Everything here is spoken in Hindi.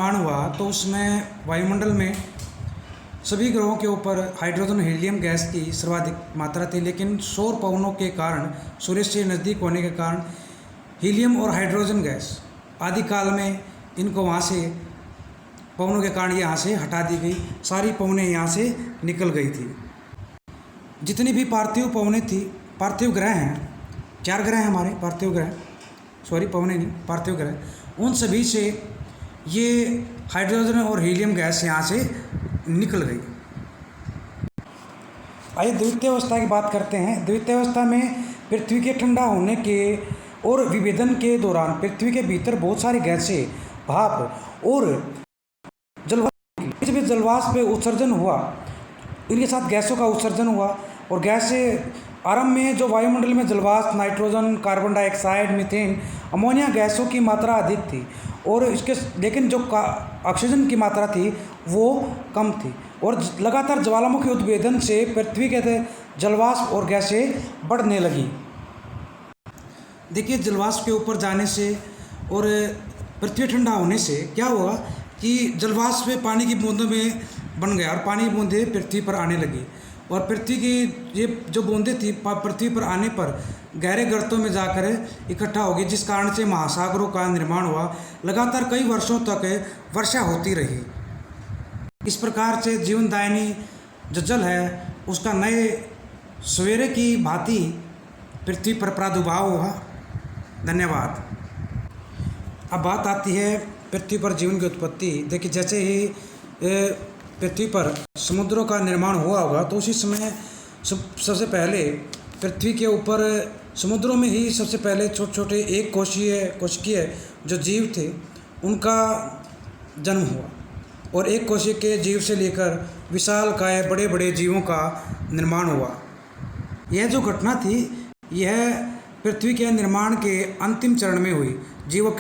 निर्माण हुआ तो उसमें वायुमंडल में सभी ग्रहों के ऊपर हाइड्रोजन हीलियम गैस की सर्वाधिक मात्रा थी, लेकिन सौर पवनों के कारण, सूर्य से नज़दीक होने के कारण हीलियम और हाइड्रोजन गैस आदिकाल में इनको वहाँ से पवनों के कारण यहाँ से हटा दी गई। सारी पवनें यहाँ से निकल गई थी। जितनी भी पार्थिव पवनें थी, पार्थिव ग्रह हैं, 4 ग्रह हैं हमारे पार्थिव ग्रह, सॉरी पवनें नहीं, पार्थिव ग्रह, उन सभी से ये हाइड्रोजन और हीलियम गैस यहाँ से निकल गई। आइए द्वितीय अवस्था की बात करते हैं। द्वितीय अवस्था में पृथ्वी के ठंडा होने के और विभेदन के दौरान पृथ्वी के भीतर बहुत सारी गैसें, भाप और जलवाष्प, जलवाष्प पे उत्सर्जन हुआ, इनके साथ गैसों का उत्सर्जन हुआ। और गैसें आरंभ में जो वायुमंडल में जलवाष्प, nitrogen, carbon dioxide, methane, ammonia गैसों की मात्रा अधिक थी और इसके लेकिन जो ऑक्सीजन की मात्रा थी वो कम थी। और लगातार ज्वालामुखी उद्भेदन से पृथ्वी के जलवाष्प और गैसें बढ़ने लगी। देखिए, जलवाष्प के ऊपर जाने से और पृथ्वी ठंडा होने से क्या हुआ कि जलवाष्प में पानी की बूंदों में बन गया और पानी की बूंदें पृथ्वी पर आने लगी। और पृथ्वी की ये जो बूंदें थी पृथ्वी पर आने पर गहरे गर्तों में जाकर इकट्ठा होगी, जिस कारण से महासागरों का निर्माण हुआ। लगातार कई वर्षों तक वर्षा होती रही। इस प्रकार से जीवनदायिनी जो जल है उसका नए सवेरे की भांति पृथ्वी पर प्रादुर्भाव हुआ। धन्यवाद। अब बात आती है पृथ्वी पर जीवन की उत्पत्ति। देखिए, जैसे ही पृथ्वी पर समुद्रों का निर्माण हुआ होगा तो उसी समय सबसे पहले पृथ्वी के ऊपर समुद्रों में ही सबसे पहले छोटे छोटे एक कोशिकीय जो जीव थे उनका जन्म हुआ। और एक कोशिकीय जीव से लेकर विशालकाय बड़े बड़े जीवों का निर्माण हुआ। यह जो घटना थी यह पृथ्वी के निर्माण के अंतिम चरण में हुई। जीवों